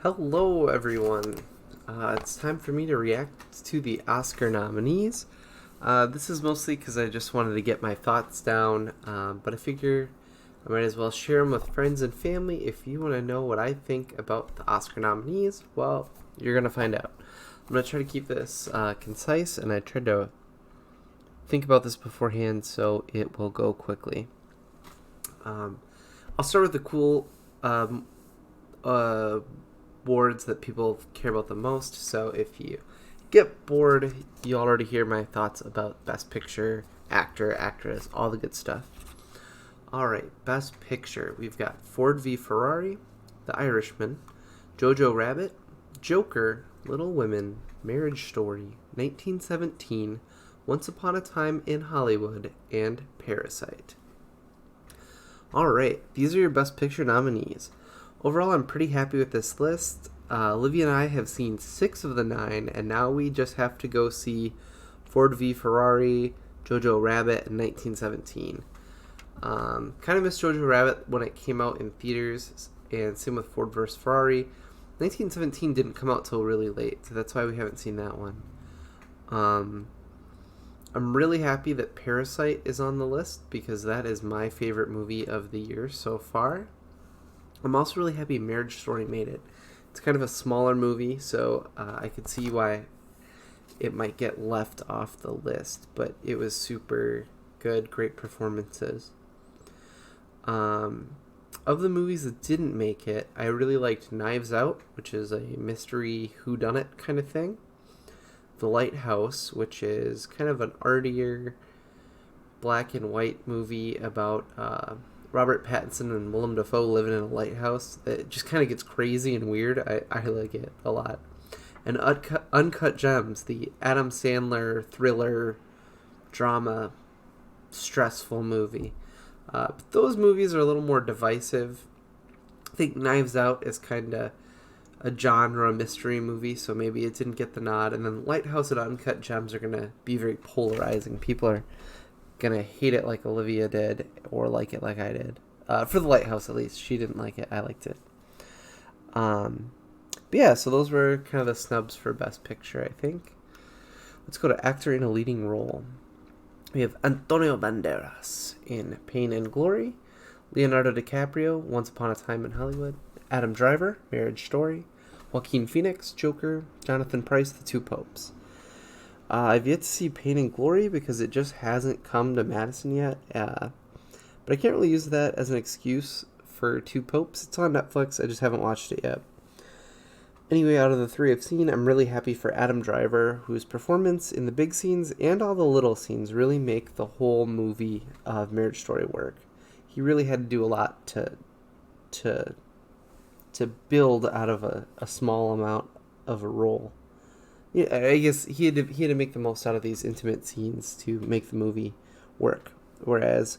Hello, everyone. It's time for me to react to the Oscar nominees. This is mostly because I just wanted to get my thoughts down, but I figure I might as well share them with friends and family. If you want to know what I think about the Oscar nominees, well, you're going to find out. I'm going to try to keep this concise, and I tried to think about this beforehand so it will go quickly. I'll start with the cool awards that people care about the most. So if you get bored, you already hear my thoughts about Best Picture, Actor, Actress, all the good stuff. Alright, Best Picture. We've got Ford v Ferrari, The Irishman, Jojo Rabbit, Joker, Little Women, Marriage Story, 1917, Once Upon a Time in Hollywood, and Parasite. Alright, these are your Best Picture nominees. Overall, I'm pretty happy with this list. Olivia and I have seen 6 of the 9, and now we just have to go see Ford v Ferrari, Jojo Rabbit, and 1917. Kind of missed Jojo Rabbit when it came out in theaters, and same with Ford vs. Ferrari. 1917 didn't come out till really late, so that's why we haven't seen that one. I'm really happy that Parasite is on the list because that is my favorite movie of the year so far. I'm also really happy Marriage Story made it. It's kind of a smaller movie, so I could see why it might get left off the list, but it was super good, great performances. Of the movies that didn't make it, I really liked Knives Out, which is a mystery whodunit kind of thing. The Lighthouse, which is kind of an artier black and white movie about Robert Pattinson and Willem Dafoe living in a lighthouse. It just kind of gets crazy and weird. I like it a lot. And Uncut Gems, the Adam Sandler thriller drama stressful movie. But those movies are a little more divisive. I think Knives Out is kind of a genre mystery movie, so maybe it didn't get the nod. And then Lighthouse and Uncut Gems are going to be very polarizing. People are going to hate it like Olivia did or like it like I did. For The Lighthouse, at least. She didn't like it. I liked it. But yeah, so those were kind of the snubs for Best Picture, I think. Let's go to Actor in a Leading Role. We have Antonio Banderas in Pain and Glory, Leonardo DiCaprio, Once Upon a Time in Hollywood, Adam Driver, Marriage Story, Joaquin Phoenix, Joker, Jonathan Pryce, The Two Popes. I've yet to see Pain and Glory because it just hasn't come to Madison yet, but I can't really use that as an excuse for Two Popes. It's on Netflix, I just haven't watched it yet. Anyway, out of the 3 I've seen, I'm really happy for Adam Driver, whose performance in the big scenes and all the little scenes really make the whole movie of Marriage Story work. He really had to do a lot to build out of a small amount of a role. Yeah, I guess he had to make the most out of these intimate scenes to make the movie work. Whereas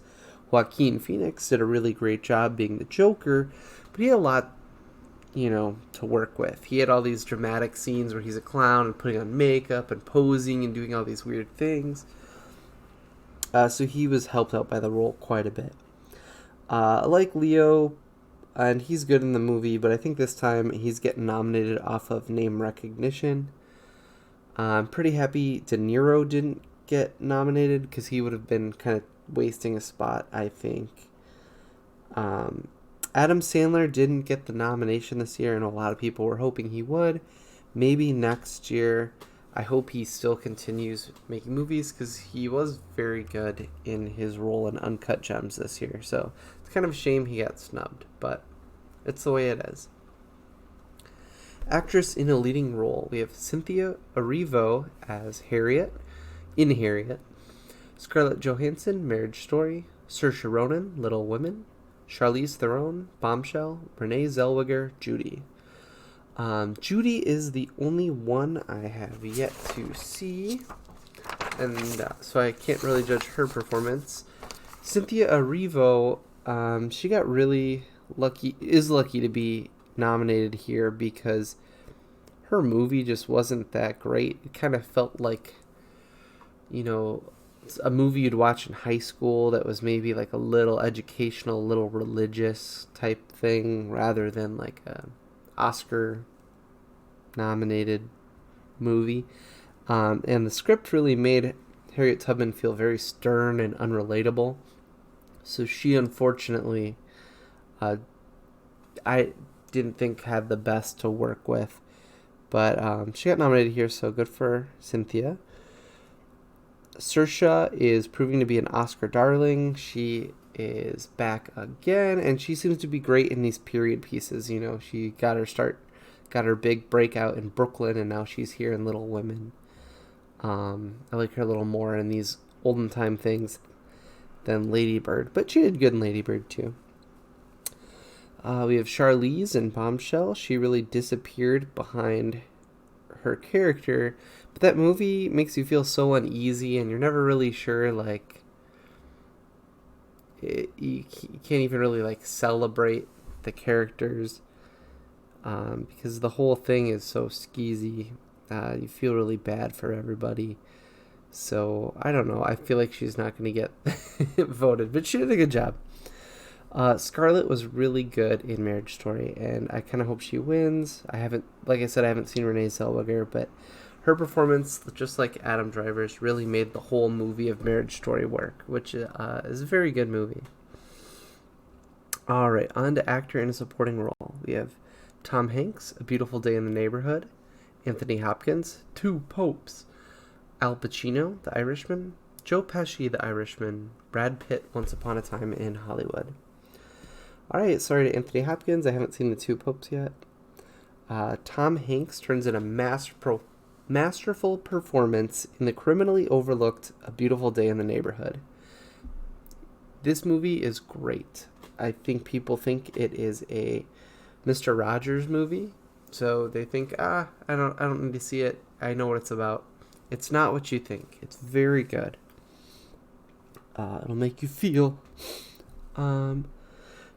Joaquin Phoenix did a really great job being the Joker, but he had a lot, to work with. He had all these dramatic scenes where he's a clown and putting on makeup and posing and doing all these weird things. So he was helped out by the role quite a bit. I like Leo, and he's good in the movie, but I think this time he's getting nominated off of name recognition. I'm pretty happy De Niro didn't get nominated because he would have been kind of wasting a spot, I think. Adam Sandler didn't get the nomination this year, and a lot of people were hoping he would. Maybe next year. I hope he still continues making movies because he was very good in his role in Uncut Gems this year. So it's kind of a shame he got snubbed, but it's the way it is. Actress in a leading role. We have Cynthia Erivo as Harriet, in Harriet. Scarlett Johansson, Marriage Story. Saoirse Ronan, Little Women. Charlize Theron, Bombshell. Renee Zellweger, Judy. Judy is the only one I have yet to see, and so I can't really judge her performance. Cynthia Erivo, she got really lucky to be nominated here because her movie just wasn't that great. It kind of felt like, a movie you'd watch in high school that was maybe like a little educational, little religious type thing rather than like a Oscar nominated movie. And the script really made Harriet Tubman feel very stern and unrelatable. So she unfortunately, I didn't think had the best to work with. But she got nominated here, so good for Cynthia. Saoirse is proving to be an Oscar darling. She is back again, and she seems to be great in these period pieces. You know, she got her big breakout in Brooklyn, and now she's here in Little Women. I like her a little more in these olden time things than Lady Bird, but she did good in Lady Bird too. We have Charlize in Bombshell. She really disappeared behind her character, but that movie makes you feel so uneasy, and you're never really sure, like, you can't even really, like, celebrate the characters, because the whole thing is so skeezy. You feel really bad for everybody. So, I don't know. I feel like she's not going to get voted, but she did a good job. Scarlett was really good in Marriage Story, and I kind of hope she wins. Like I said, I haven't seen Renee Zellweger, but her performance, just like Adam Driver's, really made the whole movie of Marriage Story work, which is a very good movie. All right, on to actor in a supporting role. We have Tom Hanks, A Beautiful Day in the Neighborhood, Anthony Hopkins, Two Popes, Al Pacino, The Irishman, Joe Pesci, The Irishman, Brad Pitt, Once Upon a Time in Hollywood. Alright, sorry to Anthony Hopkins, I haven't seen The Two Popes yet. Tom Hanks turns in a masterful performance in the criminally overlooked A Beautiful Day in the Neighborhood. This movie is great. I think people think it is a Mr. Rogers movie, so they think, I don't need to see it. I know what it's about. It's not what you think. It's very good. It'll make you feel.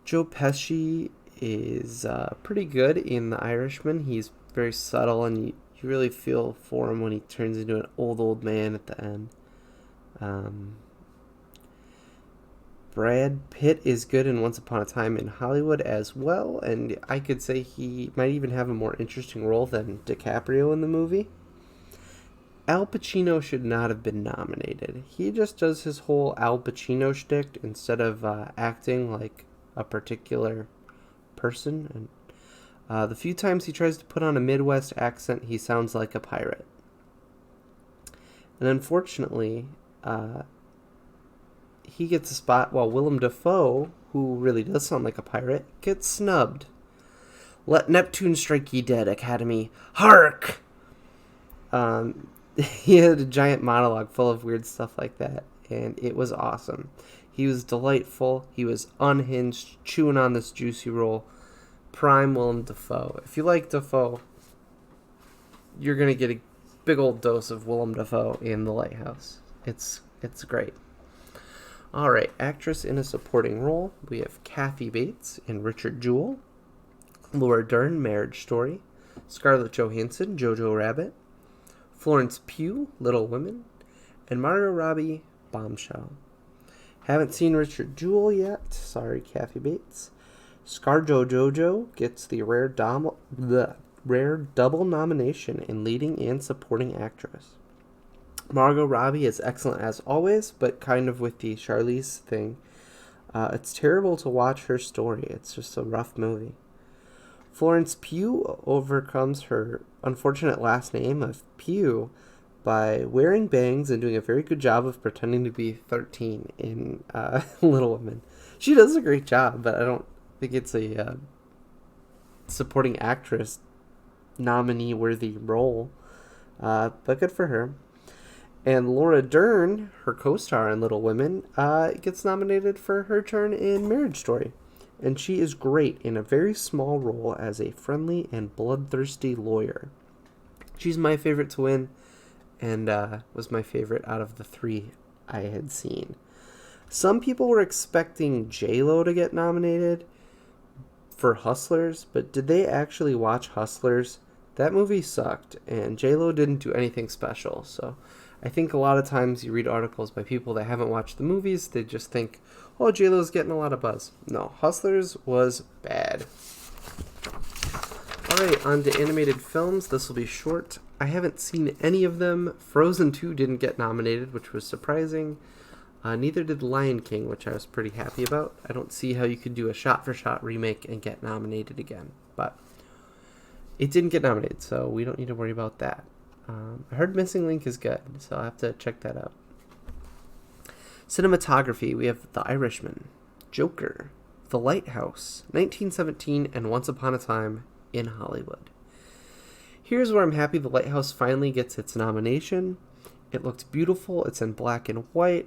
Joe Pesci is pretty good in The Irishman. He's very subtle, and you really feel for him when he turns into an old man at the end. Brad Pitt is good in Once Upon a Time in Hollywood as well, and I could say he might even have a more interesting role than DiCaprio in the movie. Al Pacino should not have been nominated. He just does his whole Al Pacino shtick instead of acting like a particular person. And the few times he tries to put on a Midwest accent, he sounds like a pirate. And unfortunately, he gets a spot while Willem Dafoe, who really does sound like a pirate, gets snubbed. Let Neptune strike ye dead, Academy. Hark! He had a giant monologue full of weird stuff like that, and it was awesome. He was delightful. He was unhinged, chewing on this juicy roll. Prime Willem Dafoe. If you like Dafoe, you're going to get a big old dose of Willem Dafoe in The Lighthouse. It's great. All right, actress in a supporting role. We have Kathy Bates in Richard Jewell, Laura Dern, Marriage Story, Scarlett Johansson, Jojo Rabbit, Florence Pugh, Little Women, and Margot Robbie, Bombshell. Haven't seen Richard Jewell yet. Sorry, Kathy Bates. ScarJo Jojo gets the rare double nomination in leading and supporting actress. Margot Robbie is excellent as always, but kind of with the Charlize thing. It's terrible to watch her story. It's just a rough movie. Florence Pugh overcomes her unfortunate last name of Pugh by wearing bangs and doing a very good job of pretending to be 13 in Little Women. She does a great job, but I don't think it's a supporting actress nominee-worthy role. But good for her. And Laura Dern, her co-star in Little Women, gets nominated for her turn in Marriage Story. And she is great in a very small role as a friendly and bloodthirsty lawyer. She's my favorite to win, and was my favorite out of the three I had seen. Some people were expecting J-Lo to get nominated for Hustlers, but did they actually watch Hustlers? That movie sucked, and J-Lo didn't do anything special, so I think a lot of times you read articles by people that haven't watched the movies, they just think, oh, J-Lo's getting a lot of buzz. No, Hustlers was bad. Alright, on to animated films. This will be short. I haven't seen any of them. Frozen 2 didn't get nominated, which was surprising. Neither did Lion King, which I was pretty happy about. I don't see how you could do a shot-for-shot remake and get nominated again. But it didn't get nominated, so we don't need to worry about that. I heard Missing Link is good, so I'll have to check that out. Cinematography, we have The Irishman, Joker, The Lighthouse, 1917, and Once Upon a Time in Hollywood. Here's where I'm happy The Lighthouse finally gets its nomination. It looks beautiful. It's in black and white.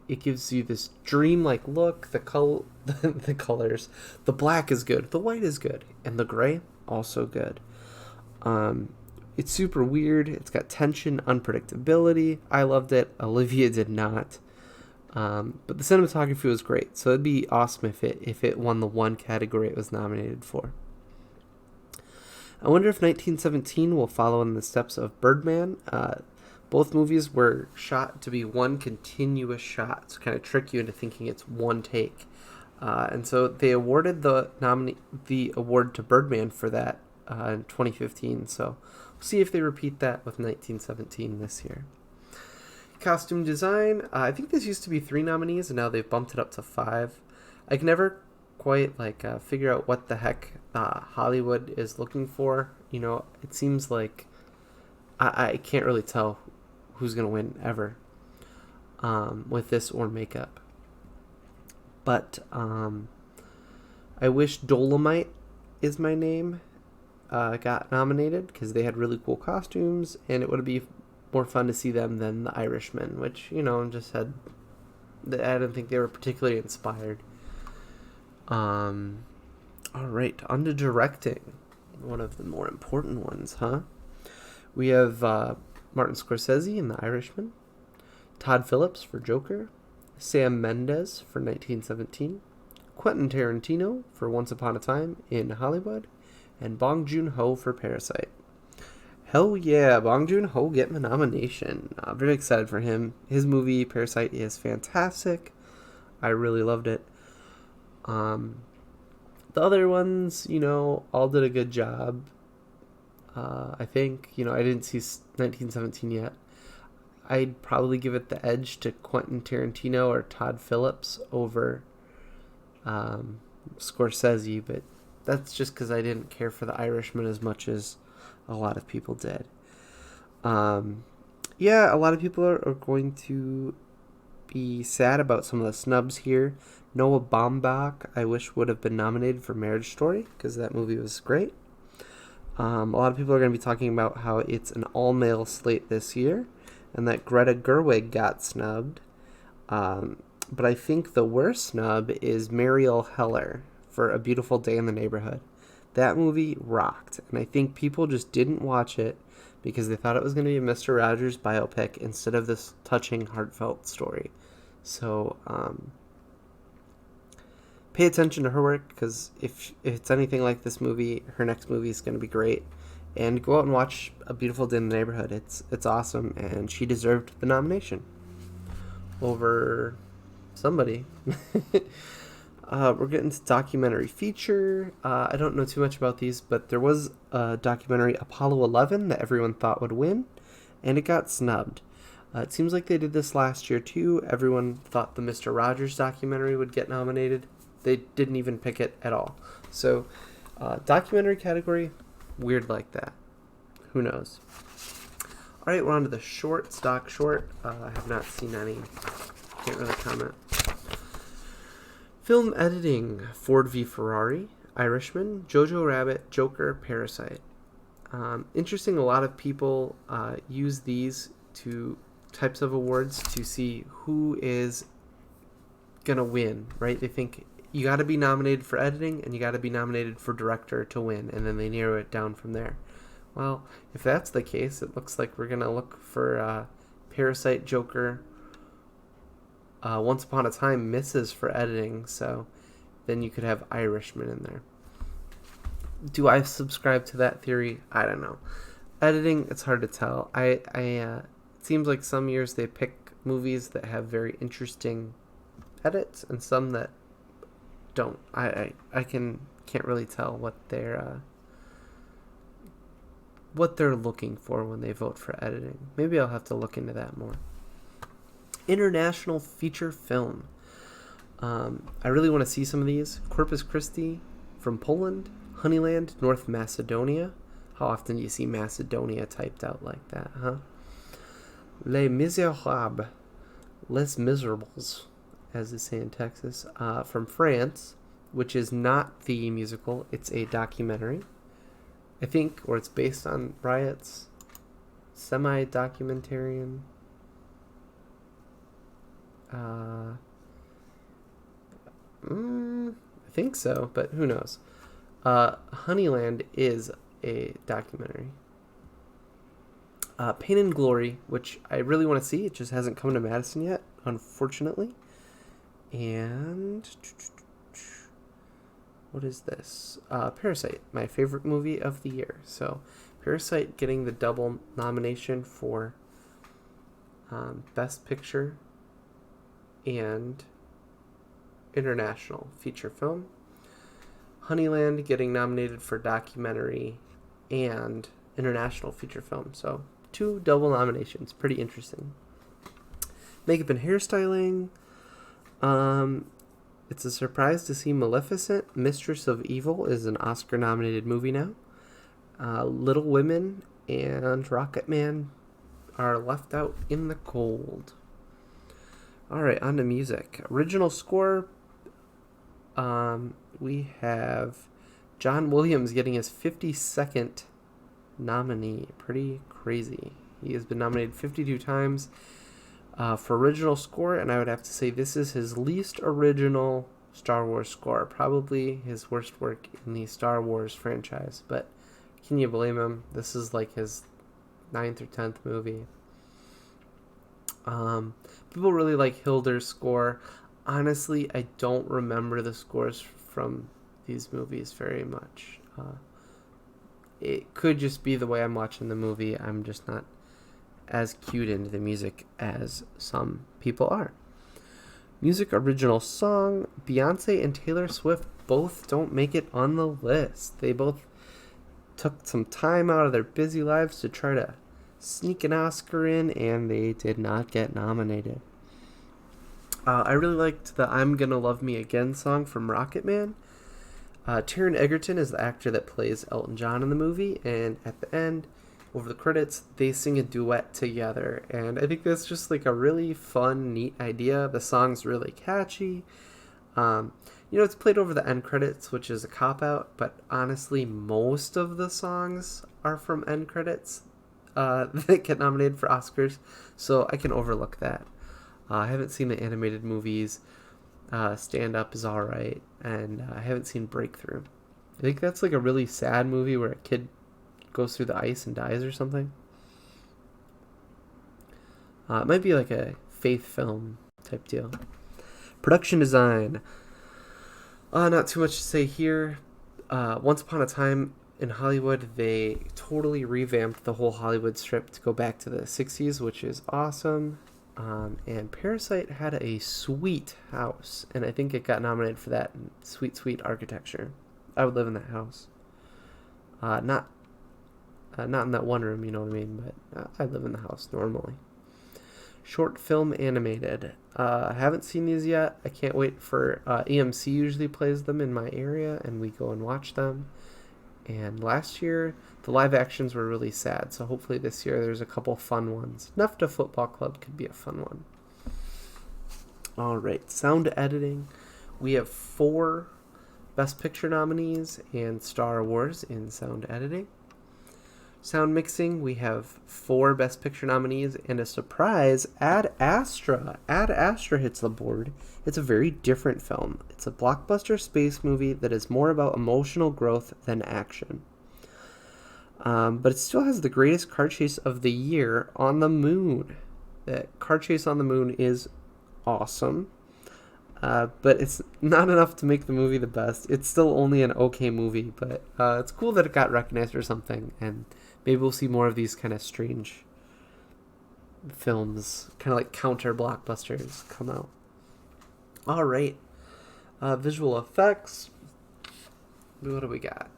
It gives you this dreamlike look. The colors. The black is good. The white is good. And the gray, also good. It's super weird. It's got tension, unpredictability. I loved it. Olivia did not. But the cinematography was great. So it'd be awesome if it won the one category it was nominated for. I wonder if 1917 will follow in the steps of Birdman. Both movies were shot to be one continuous shot, to kind of trick you into thinking it's one take. And so they awarded the award to Birdman for that in 2015. So we'll see if they repeat that with 1917 this year. Costume design. I think this used to be 3 nominees, and now they've bumped it up to 5. I can never quite figure out what the heck Hollywood is looking for. You know, it seems like I can't really tell who's going to win ever with this or makeup. But I wish Dolomite Is My Name got nominated, because they had really cool costumes, and it would be more fun to see them than The Irishman, which, I don't think they were particularly inspired. Alright, on to directing. One of the more important ones, huh? We have Martin Scorsese in The Irishman, Todd Phillips for Joker, Sam Mendes for 1917, Quentin Tarantino for Once Upon a Time in Hollywood, and Bong Joon-ho for Parasite. Hell yeah, Bong Joon-ho getting a nomination. I'm very excited for him. His movie, Parasite, is fantastic. I really loved it. The other ones, all did a good job. I think, I didn't see 1917 yet. I'd probably give it the edge to Quentin Tarantino or Todd Phillips over Scorsese, but that's just because I didn't care for The Irishman as much as a lot of people did. A lot of people are going to be sad about some of the snubs here. Noah Baumbach, I wish would have been nominated for Marriage Story, because that movie was great. A lot of people are going to be talking about how it's an all-male slate this year, and that Greta Gerwig got snubbed. But I think the worst snub is Mariel Heller for A Beautiful Day in the Neighborhood. That movie rocked, and I think people just didn't watch it because they thought it was going to be a Mr. Rogers biopic instead of this touching, heartfelt story. So, pay attention to her work, because if it's anything like this movie, her next movie is going to be great. And go out and watch A Beautiful Day in the Neighborhood. It's awesome, and she deserved the nomination over somebody. We're getting to documentary feature. I don't know too much about these, but there was a documentary, Apollo 11, that everyone thought would win, and it got snubbed. It seems like they did this last year too. Everyone thought the Mr. Rogers documentary would get nominated. They didn't even pick it at all. So, documentary category, weird like that. Who knows? All right, we're on to the stock short. I have not seen any. Can't really comment. Film editing, Ford v. Ferrari, Irishman, Jojo Rabbit, Joker, Parasite. Interesting, a lot of people use these types of awards to see who is going to win, right? They think you got to be nominated for editing and you got to be nominated for director to win, and then they narrow it down from there. Well, if that's the case, it looks like we're going to look for Parasite, Joker, Once Upon a Time misses for editing, so then you could have Irishman in there. Do I subscribe to that theory? I don't know. Editing, it's hard to tell. It seems like some years they pick movies that have very interesting edits and some that don't. I can't really tell what their what they're looking for when they vote for editing. Maybe I'll have to look into that more. International feature film. I really want to see some of these. Corpus Christi from Poland, Honeyland, North Macedonia. How often do you see Macedonia typed out like that, huh? Les Miserables, Les Miserables, as they say in Texas, from France, which is not the musical. It's a documentary, I think, or it's based on riots. Semi-documentarian. I think so, but who knows? Honeyland is a documentary. Pain and Glory, which I really want to see. It just hasn't come to Madison yet, unfortunately. And what is this? Parasite, my favorite movie of the year. So Parasite getting the double nomination for Best Picture and International Feature Film. Honeyland getting nominated for documentary and International Feature Film. So 2 double nominations. Pretty interesting. Makeup and hairstyling. It's a surprise to see Maleficent, Mistress of Evil is an Oscar-nominated movie now. Little Women and Rocketman are left out in the cold. All right, on to music. Original score. We have John Williams getting his 52nd nominee. Pretty crazy. He has been nominated 52 times for original score, and I would have to say this is his least original Star Wars score. Probably his worst work in the Star Wars franchise, but can you blame him? This is like his 9th or 10th movie. People really like Hilder's score. Honestly, I don't remember the scores from these movies very much. It could just be the way I'm watching the movie. I'm just not as cued into the music as some people are. Music original song. Beyonce and Taylor Swift both don't make it on the list. They both took some time out of their busy lives to try to sneak an Oscar in, and they did not get nominated. I really liked the I'm Gonna Love Me Again song from Rocketman. Taron Egerton is the actor that plays Elton John in the movie, and at the end, over the credits, they sing a duet together, and I think that's just like a really fun, neat idea. The song's really catchy. It's played over the end credits, which is a cop-out, but honestly, most of the songs are from end credits that get nominated for Oscars, so I can overlook that. I haven't seen the animated movies. Stand Up is alright, and I haven't seen Breakthrough. I think that's like a really sad movie where a kid goes through the ice and dies or something. It might be like a faith film type deal. Production design. Not too much to say here. Once Upon a Time in Hollywood, they totally revamped the whole Hollywood strip to go back to the 60s, which is awesome. And Parasite had a sweet house, and I think it got nominated for that. Sweet architecture. I would live in that house. Not in that one room, you know what I mean, but I live in the house normally. Short film animated. I haven't seen these yet. I can't wait for EMC usually plays them in my area, and we go and watch them. And last year, the live actions were really sad, so hopefully this year there's a couple fun ones. Nufta Football Club could be a fun one. All right, sound editing. We have 4 Best Picture nominees and Star Wars in sound editing. Sound mixing, we have 4 Best Picture nominees and a surprise, Ad Astra. Ad Astra hits the board. It's a very different film. It's a blockbuster space movie that is more about emotional growth than action. But it still has the greatest car chase of the year on the moon. That car chase on the moon is awesome. But it's not enough to make the movie the best. It's still only an okay movie, but it's cool that it got recognized or something, and maybe we'll see more of these kind of strange films, kind of like counter blockbusters, come out. All right. Visual effects. What do we got?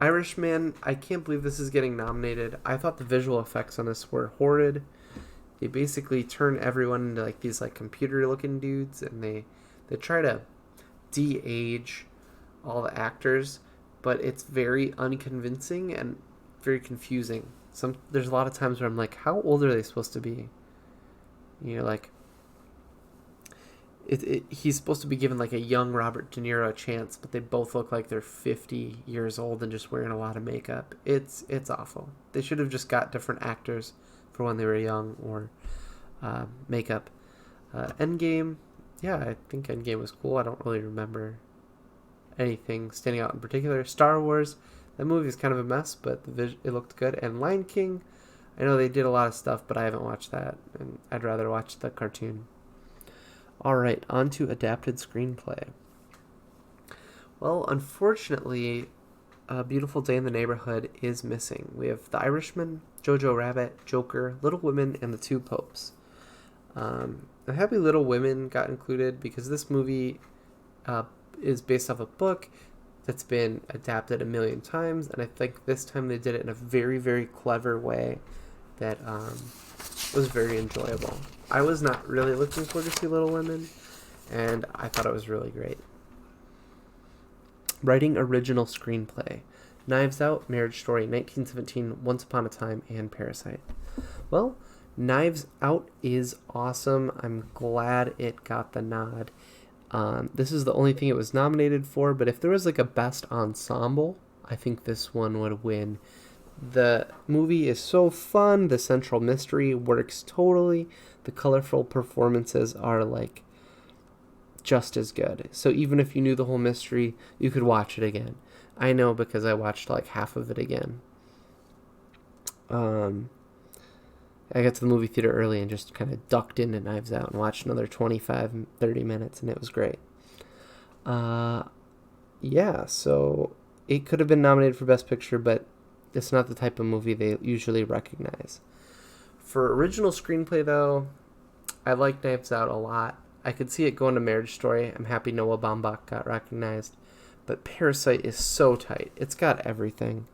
Irishman, I can't believe this is getting nominated. I thought the visual effects on this were horrid. They basically turn everyone into like these like computer looking dudes, and they try to de-age all the actors, but it's very unconvincing and very confusing. There's a lot of times where I'm like, how old are they supposed to be? You know, like he's supposed to be given like a young Robert De Niro a chance, but they both look like they're 50 years old and just wearing a lot of makeup. It's awful. They should have just got different actors for when they were young, or makeup. Endgame, yeah, I think Endgame was cool. I don't really remember anything standing out in particular. Star Wars, that movie is kind of a mess, but it looked good. And Lion King, I know they did a lot of stuff, but I haven't watched that, and I'd rather watch the cartoon. All right, on to adapted screenplay. Well, unfortunately, A Beautiful Day in the Neighborhood is missing. We have The Irishman, Jojo Rabbit, Joker, Little Women, and The Two Popes. I'm happy Little Women got included because this movie is based off a book that's been adapted a million times, and I think this time they did it in a very, very clever way that was very enjoyable. I was not really looking forward to see Little Women, and I thought it was really great. Writing original screenplay. Knives Out, Marriage Story, 1917, Once Upon a Time, and Parasite. Well, Knives Out is awesome. I'm glad it got the nod. This is the only thing it was nominated for, but if there was like a best ensemble, I think this one would win. The movie is so fun. The central mystery works totally. The colorful performances are like just as good. So even if you knew the whole mystery, you could watch it again. I know because I watched like half of it again. I got to the movie theater early and just kind of ducked into Knives Out and watched another 25, 30 minutes, and it was great. Yeah, so it could have been nominated for Best Picture, but it's not the type of movie they usually recognize. For original screenplay, though, I like Knives Out a lot. I could see it going to Marriage Story. I'm happy Noah Baumbach got recognized. But Parasite is so tight. It's got everything.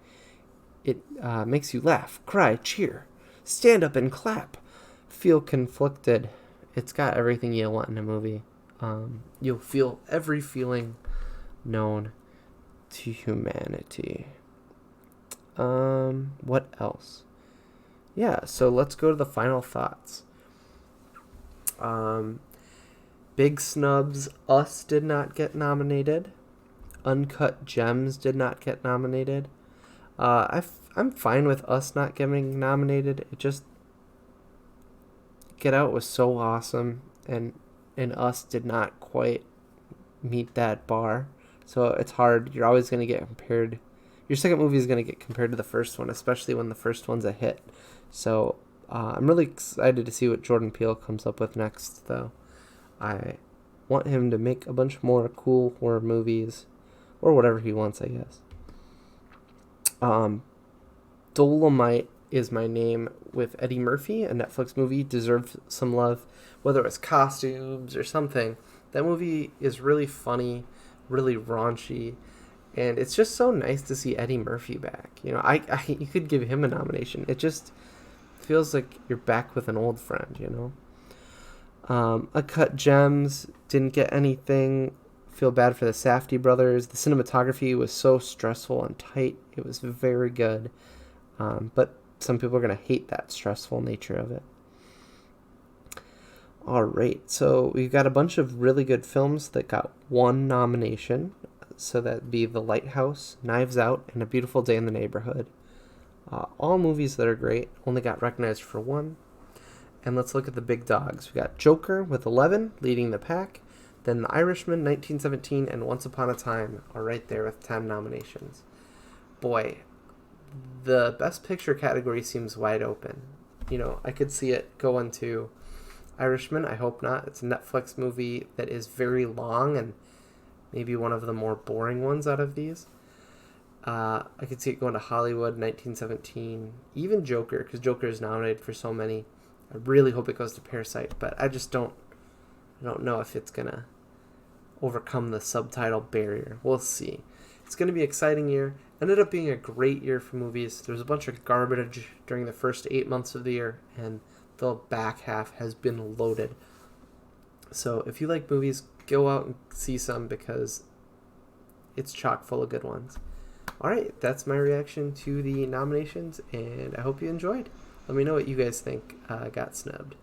It makes you laugh, cry, cheer, stand up and clap, feel conflicted. It's got everything you want in a movie. You'll feel every feeling known to humanity. What else? Yeah, so let's go to the final thoughts. Big snubs. Us did not get nominated. Uncut Gems did not get nominated. I'm fine with Us not getting nominated. It just, Get Out was so awesome, and Us did not quite meet that bar. So it's hard. You're always going to get compared. Your second movie is going to get compared to the first one, especially when the first one's a hit. So I'm really excited to see what Jordan Peele comes up with next, though. I want him to make a bunch more cool horror movies, or whatever he wants, I guess. Dolomite Is My Name with Eddie Murphy, a Netflix movie, deserved some love, whether it was costumes or something. That movie is really funny, really raunchy, and it's just so nice to see Eddie Murphy back. You know, you could give him a nomination. It just feels like you're back with an old friend, you know? Uncut Gems didn't get anything. Feel bad for the Safdie brothers. The cinematography was so stressful and tight. It was very good. But some people are going to hate that stressful nature of it. All right, so we've got a bunch of really good films that got one nomination. So that'd be The Lighthouse, Knives Out, and A Beautiful Day in the Neighborhood. All movies that are great, only got recognized for one. And let's look at the big dogs. We got Joker with 11, leading the pack. Then The Irishman, 1917, and Once Upon a Time are right there with 10 nominations. Boy, the Best Picture category seems wide open. You know, I could see it going to Irishman. I hope not. It's a Netflix movie that is very long and maybe one of the more boring ones out of these. I could see it going to Hollywood, 1917, even Joker, because Joker is nominated for so many. I really hope it goes to Parasite, but I just don't know if it's gonna overcome the subtitle barrier. We'll see. It's going to be an exciting year. Ended up being a great year for movies. There's a bunch of garbage during the first 8 months of the year, and the back half has been loaded. So if you like movies, go out and see some because it's chock full of good ones. All right, that's my reaction to the nominations, and I hope you enjoyed. Let me know what you guys think got snubbed.